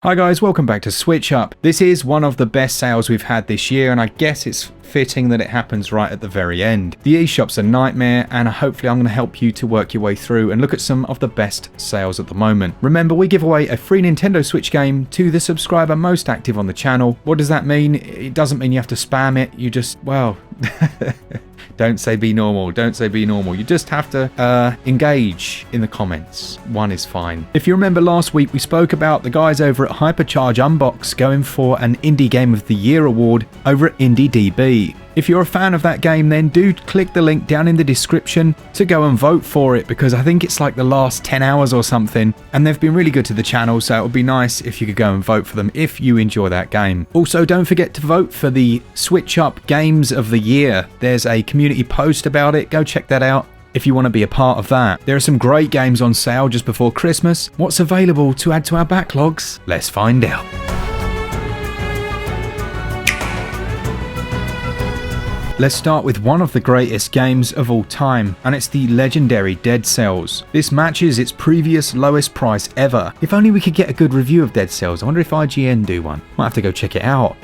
Hi guys, welcome back to SwitchUp. This is one of the best sales we've had this year, and I guess it's fitting that it happens right at the very end. The eShop's a nightmare, and hopefully I'm going to help you to work your way through and look at some of the best sales at the moment. Remember, we give away a free Nintendo Switch game to the subscriber most active on the channel. What does that mean? It doesn't mean you have to spam it, you just, well... Don't say be normal, don't say be normal. You just have to engage in the comments. One is fine. If you remember last week, we spoke about the guys over at Hypercharge Unbox going for an Indie Game of the Year award over at IndieDB. If you're a fan of that game, then do click the link down in the description to go and vote for it, because I think it's like the last 10 hours or something, and they've been really good to the channel, so it would be nice if you could go and vote for them if you enjoy that game. Also, don't forget to vote for the SwitchUp Games of the Year. There's a community post about it, go check that out if you want to be a part of that. There are some great games on sale just before Christmas. What's available to add to our backlogs? Let's find out. Let's start with one of the greatest games of all time, and it's the legendary Dead Cells. This matches its previous lowest price ever. If only we could get a good review of Dead Cells. I wonder if IGN do one. Might have to go check it out.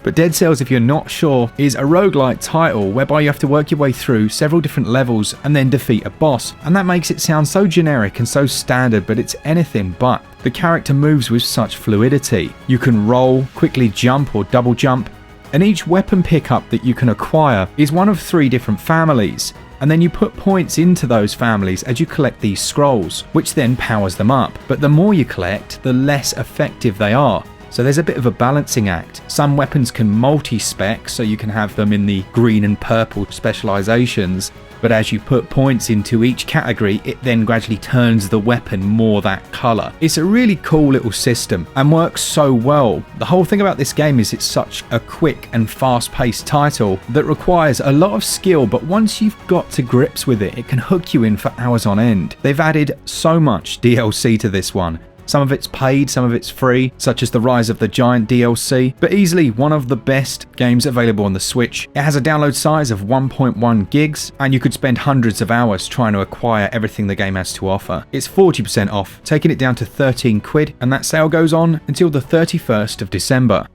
But Dead Cells, if you're not sure, is a roguelite title whereby you have to work your way through several different levels and then defeat a boss. And that makes it sound so generic and so standard, but it's anything but. The character moves with such fluidity. You can roll, quickly jump or double jump, and each weapon pickup that you can acquire is one of 3 different families, and then you put points into those families as you collect these scrolls, which then powers them up. But the more you collect, the less effective they are. So there's a bit of a balancing act. Some weapons can multi-spec, so you can have them in the green and purple specializations, but as you put points into each category, it then gradually turns the weapon more that colour. It's a really cool little system and works so well. The whole thing about this game is it's such a quick and fast-paced title that requires a lot of skill, but once you've got to grips with it, it can hook you in for hours on end. They've added so much DLC to this one. Some of it's paid, some of it's free, such as the Rise of the Giant DLC, but easily one of the best games available on the Switch. It has a download size of 1.1 gigs, and you could spend hundreds of hours trying to acquire everything the game has to offer. It's 40% off, taking it down to 13 quid, and that sale goes on until the 31st of December.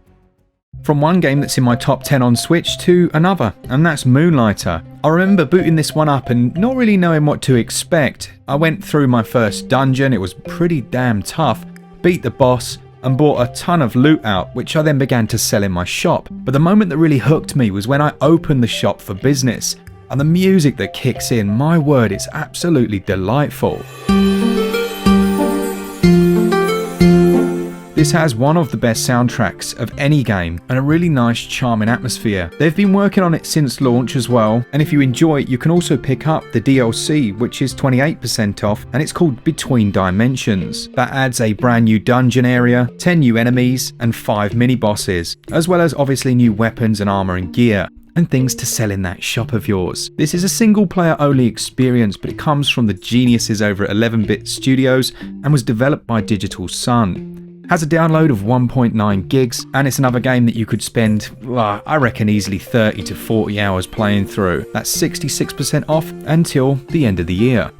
From one game that's in my top 10 on Switch to another, and that's Moonlighter. I remember booting this one up and not really knowing what to expect. I went through my first dungeon, it was pretty damn tough, beat the boss, and bought a ton of loot out, which I then began to sell in my shop. But the moment that really hooked me was when I opened the shop for business, and the music that kicks in, my word, it's absolutely delightful. This has one of the best soundtracks of any game and a really nice charming atmosphere. They've been working on it since launch as well, and if you enjoy it you can also pick up the DLC, which is 28% off, and it's called Between Dimensions. That adds a brand new dungeon area, 10 new enemies and 5 mini bosses, as well as obviously new weapons and armor and gear, and things to sell in that shop of yours. This is a single player only experience, but it comes from the geniuses over at 11-Bit Studios and was developed by Digital Sun. Has a download of 1.9 gigs, and it's another game that you could spend, I reckon, easily 30 to 40 hours playing through. That's 66% off until the end of the year.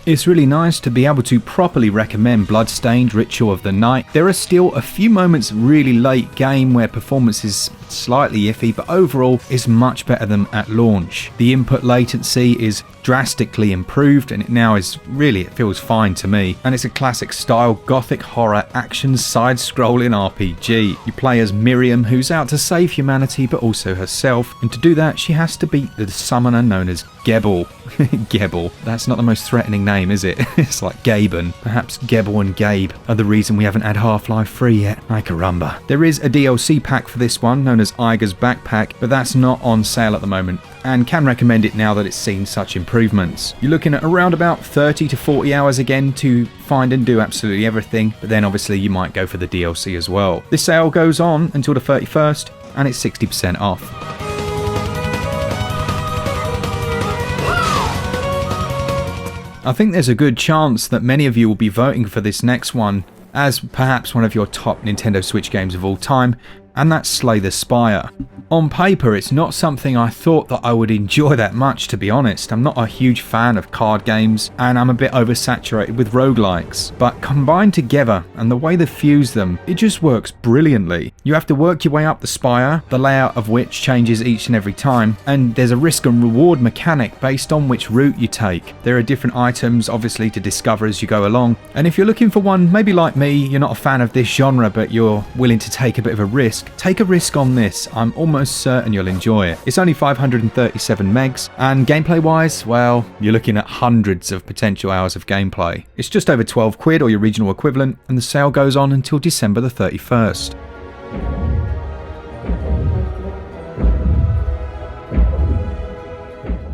It's really nice to be able to properly recommend Bloodstained Ritual of the Night. There are still a few moments really late game where performance is slightly iffy, but overall it's much better than at launch. The input latency is drastically improved, and it feels fine to me. And it's a classic style gothic horror action side-scrolling RPG. You play as Miriam, who's out to save humanity but also herself, and to do that she has to beat the summoner known as Gebel. Gebel. That's not the most threatening name, is it? It's like Gaben. Perhaps Gebel and Gabe are the reason we haven't had Half-Life 3 yet. Ay caramba. There is a DLC pack for this one known as Iger's Backpack, but that's not on sale at the moment, and can recommend it now that it's seen such improvements. You're looking at around about 30 to 40 hours again to find and do absolutely everything, but then obviously you might go for the DLC as well. This sale goes on until the 31st, and it's 60% off. I think there's a good chance that many of you will be voting for this next one as perhaps one of your top Nintendo Switch games of all time, and that's Slay the Spire. On paper, it's not something I thought that I would enjoy that much, to be honest. I'm not a huge fan of card games, and I'm a bit oversaturated with roguelikes. But combined together, and the way they fuse them, it just works brilliantly. You have to work your way up the spire, the layout of which changes each and every time, and there's a risk and reward mechanic based on which route you take. There are different items, obviously, to discover as you go along, and if you're looking for one, maybe like me, you're not a fan of this genre, but you're willing to take a bit of a risk, take a risk on this. I'm almost certain you'll enjoy it. It's only 537 megs, and gameplay wise, well, you're looking at hundreds of potential hours of gameplay. It's just over 12 quid or your regional equivalent, and the sale goes on until December the 31st.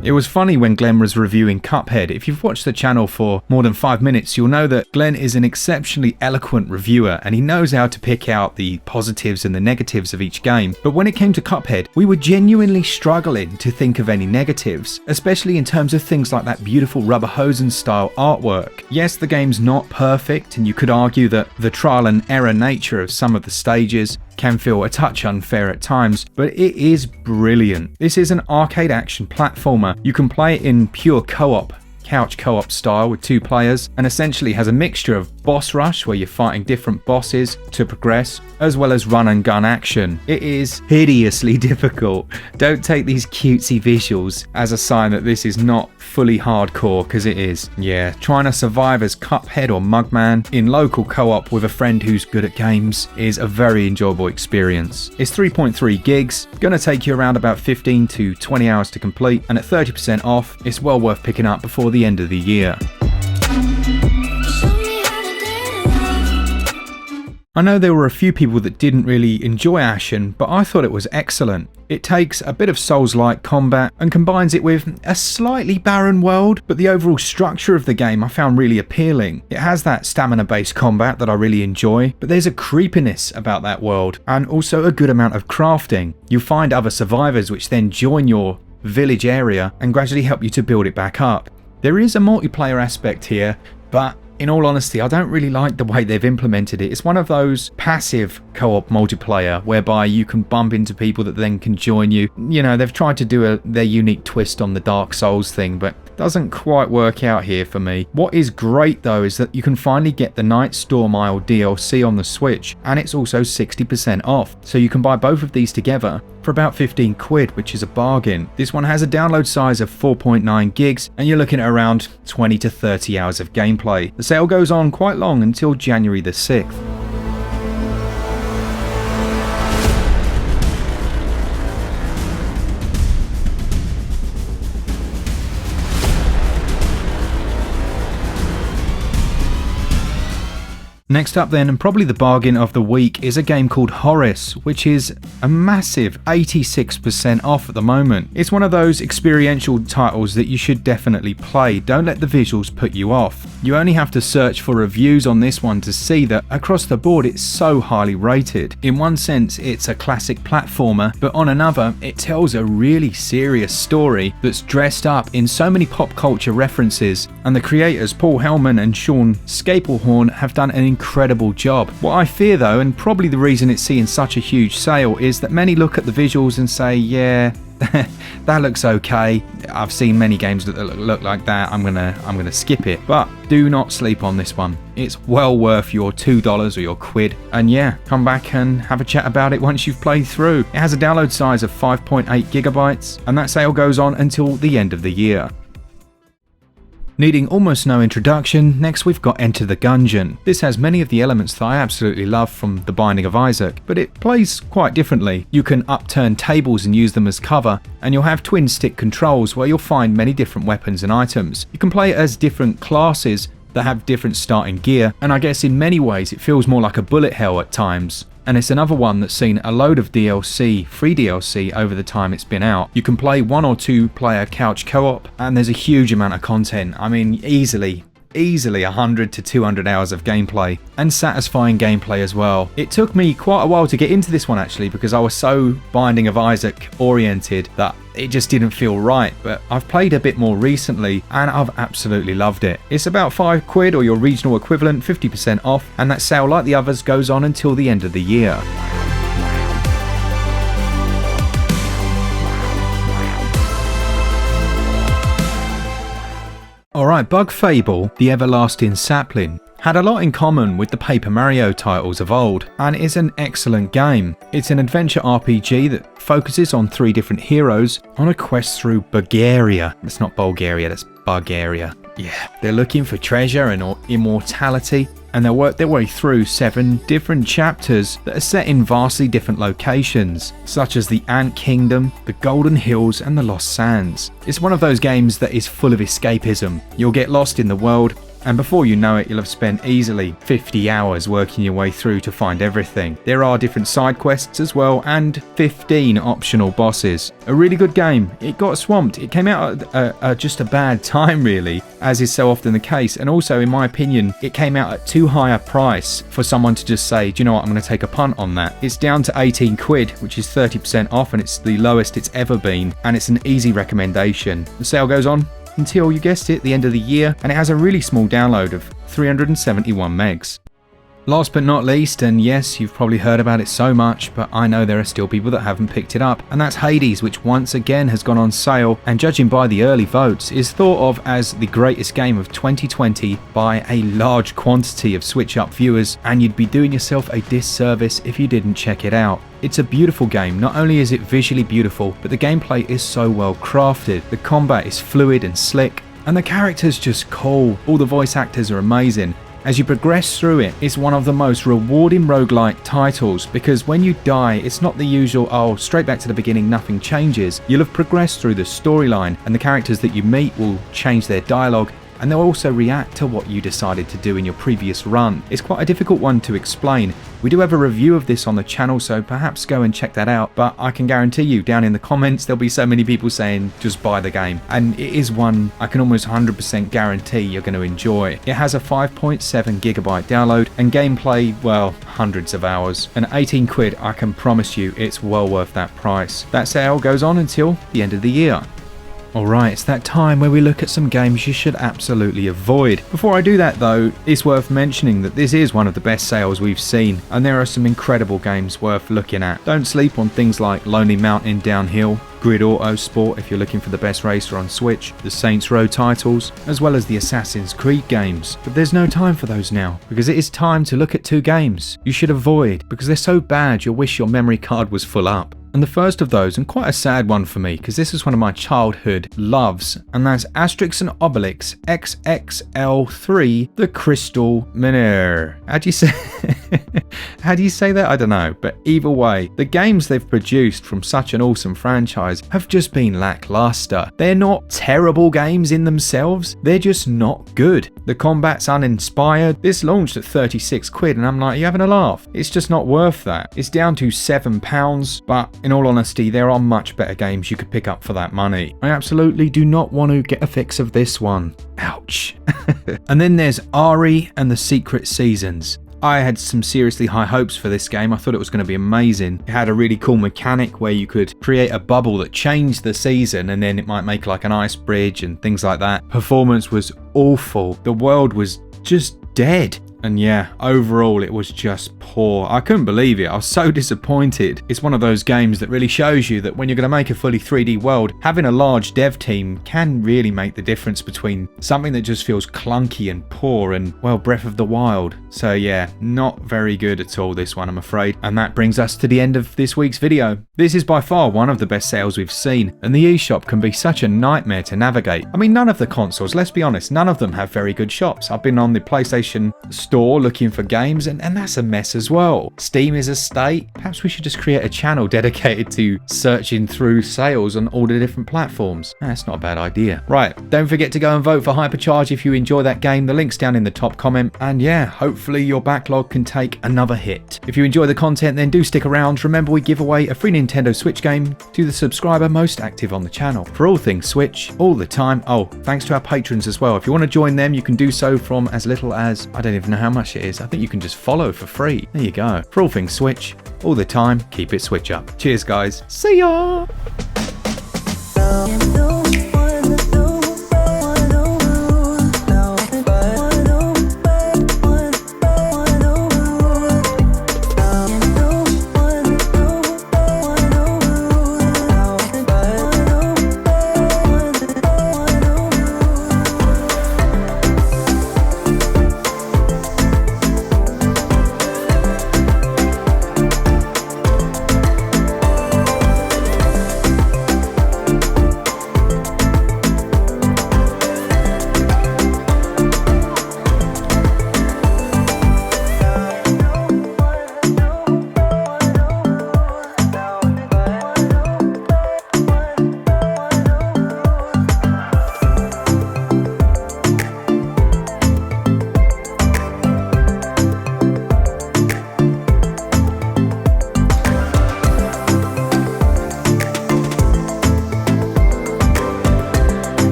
It was funny when Glen was reviewing Cuphead. If you've watched the channel for more than 5 minutes, you'll know that Glen is an exceptionally eloquent reviewer and he knows how to pick out the positives and the negatives of each game. But when it came to Cuphead, we were genuinely struggling to think of any negatives, especially in terms of things like that beautiful rubber hosen style artwork. Yes, the game's not perfect, and you could argue that the trial and error nature of some of the stages can feel a touch unfair at times, but it is brilliant. This is an arcade action platformer. You can play it in pure co-op, couch co-op style with 2 players, and essentially has a mixture of boss rush where you're fighting different bosses to progress, as well as run and gun action. It is hideously difficult. Don't take these cutesy visuals as a sign that this is not fully hardcore, because it is. Yeah, trying to survive as Cuphead or Mugman in local co-op with a friend who's good at games is a very enjoyable experience. It's 3.3 gigs, gonna take you around about 15 to 20 hours to complete, and at 30% off, it's well worth picking up before the end of the year. I know there were a few people that didn't really enjoy Ashen, but I thought it was excellent. It takes a bit of Souls-like combat and combines it with a slightly barren world, but the overall structure of the game I found really appealing. It has that stamina-based combat that I really enjoy, but there's a creepiness about that world, and also a good amount of crafting. You'll find other survivors which then join your village area and gradually help you to build it back up. There is a multiplayer aspect here, but in all honesty, I don't really like the way they've implemented it. It's one of those passive co-op multiplayer whereby you can bump into people that then can join you. You know, they've tried to do their unique twist on the Dark Souls thing, but doesn't quite work out here for me. What is great though is that you can finally get the Night Storm Isle DLC on the Switch, and it's also 60% off. So you can buy both of these together for about 15 quid, which is a bargain. This one has a download size of 4.9 gigs, and you're looking at around 20 to 30 hours of gameplay. The sale goes on quite long until January the 6th. Next up then, and probably the bargain of the week, is a game called Horus, which is a massive 86% off at the moment. It's one of those experiential titles that you should definitely play. Don't let the visuals put you off. You only have to search for reviews on this one to see that across the board it's so highly rated. In one sense it's a classic platformer, but on another it tells a really serious story that's dressed up in so many pop culture references, and the creators Paul Hellman and Sean Scapelhorn have done an incredible job. What I fear though, and probably the reason it's seeing such a huge sale, is that many look at the visuals and say, yeah, that looks okay. I've seen many games that look like that. I'm gonna skip it. But do not sleep on this one. It's well worth your $2 or your quid. And yeah, come back and have a chat about it once you've played through. It has a download size of 5.8 gigabytes, and that sale goes on until the end of the year. Needing almost no introduction, next we've got Enter the Gungeon. This has many of the elements that I absolutely love from The Binding of Isaac, but it plays quite differently. You can upturn tables and use them as cover, and you'll have twin stick controls where you'll find many different weapons and items. You can play it as different classes that have different starting gear, and I guess in many ways it feels more like a bullet hell at times. And it's another one that's seen a load of DLC, free DLC, over the time it's been out. You can play 1 or 2 player couch co-op, and there's a huge amount of content. I mean, easily 100 to 200 hours of gameplay, and satisfying gameplay as well. It took me quite a while to get into this one actually, because I was so Binding of Isaac oriented that it just didn't feel right, but I've played a bit more recently and I've absolutely loved it. It's about 5 quid or your regional equivalent, 50% off, and that sale, like the others, goes on until the end of the year. Right, Bug Fable, the Everlasting Sapling, had a lot in common with the Paper Mario titles of old, and is an excellent game. It's an adventure RPG that focuses on 3 different heroes on a quest through Bulgaria. It's not Bulgaria, that's Bulgaria. Yeah, they're looking for treasure and immortality, and they'll work their way through 7 different chapters that are set in vastly different locations, such as the Ant Kingdom, the Golden Hills, and the Lost Sands. It's one of those games that is full of escapism. You'll get lost in the world, and before you know it, you'll have spent easily 50 hours working your way through to find everything. There are different side quests as well, and 15 optional bosses. A really good game. It got swamped. It came out at just a bad time, really, as is so often the case. And also, in my opinion, it came out at too high a price for someone to just say, do you know what, I'm going to take a punt on that. It's down to 18 quid, which is 30% off, and it's the lowest it's ever been, and it's an easy recommendation. The sale goes on until, you guessed it, the end of the year, and it has a really small download of 371 megs. Last but not least, and yes, you've probably heard about it so much, but I know there are still people that haven't picked it up, and that's Hades, which once again has gone on sale, and judging by the early votes, is thought of as the greatest game of 2020 by a large quantity of SwitchUp viewers, and you'd be doing yourself a disservice if you didn't check it out. It's a beautiful game. Not only is it visually beautiful, but the gameplay is so well crafted. The combat is fluid and slick, and the character's just cool. All the voice actors are amazing. As you progress through it, it's one of the most rewarding roguelike titles, because when you die, it's not the usual, oh, straight back to the beginning, nothing changes. You'll have progressed through the storyline, and the characters that you meet will change their dialogue, and they'll also react to what you decided to do in your previous run. It's quite a difficult one to explain. We do have a review of this on the channel, so perhaps go and check that out, but I can guarantee you down in the comments there'll be so many people saying just buy the game, and it is one I can almost 100% guarantee you're going to enjoy. It has a 5.7 gigabyte download and gameplay, well, hundreds of hours, and 18 quid, I can promise you it's well worth that price. That sale goes on until the end of the year. Alright, it's that time where we look at some games you should absolutely avoid. Before I do that though, it's worth mentioning that this is one of the best sales we've seen, and there are some incredible games worth looking at. Don't sleep on things like Lonely Mountain Downhill, Grid Auto Sport if you're looking for the best racer on Switch, the Saints Row titles, as well as the Assassin's Creed games. But there's no time for those now, because it is time to look at 2 games you should avoid because they're so bad you'll wish your memory card was full up. And the first of those, and quite a sad one for me, because this is one of my childhood loves, and that's Asterix and Obelix XXL3 The Crystal Miner. How do you say that? I don't know, but either way, the games they've produced from such an awesome franchise have just been lackluster. They're not terrible games in themselves, they're just not good. The combat's uninspired. This launched at 36 quid, and I'm like, you having a laugh? It's just not worth that. It's down to £7, but in all honesty, there are much better games you could pick up for that money. I absolutely do not want to get a fix of this one. Ouch. And then there's Ahri and the Secret Seasons. I had some seriously high hopes for this game. I thought it was going to be amazing. It had a really cool mechanic where you could create a bubble that changed the season, and then it might make like an ice bridge and things like that. Performance was awful. The world was just dead. And yeah, overall it was just poor. I couldn't believe it. I was so disappointed. It's one of those games that really shows you that when you're going to make a fully 3D world, having a large dev team can really make the difference between something that just feels clunky and poor and, well, Breath of the Wild. So yeah, not very good at all, this one, I'm afraid. And that brings us to the end of this week's video. This is by far one of the best sales we've seen, and the eShop can be such a nightmare to navigate. I mean, none of the consoles, let's be honest, none of them have very good shops. I've been on the PlayStation store looking for games, and that's a mess as well. Steam is a state. Perhaps we should just create a channel dedicated to searching through sales on all the different platforms. That's not a bad idea. Right, don't forget to go and vote for Hypercharge if you enjoy that game. The link's down in the top comment, and yeah, hopefully your backlog can take another hit. If you enjoy the content, then do stick around. Remember, we give away a free Nintendo Switch game to the subscriber most active on the channel for all things Switch all the time. Oh, thanks to our patrons as well. If you want to join them, you can do so from as little as, I don't even know how much it is. I think you can just follow for free. There you go. For all things Switch all the time, keep it Switch up. Cheers guys. See ya.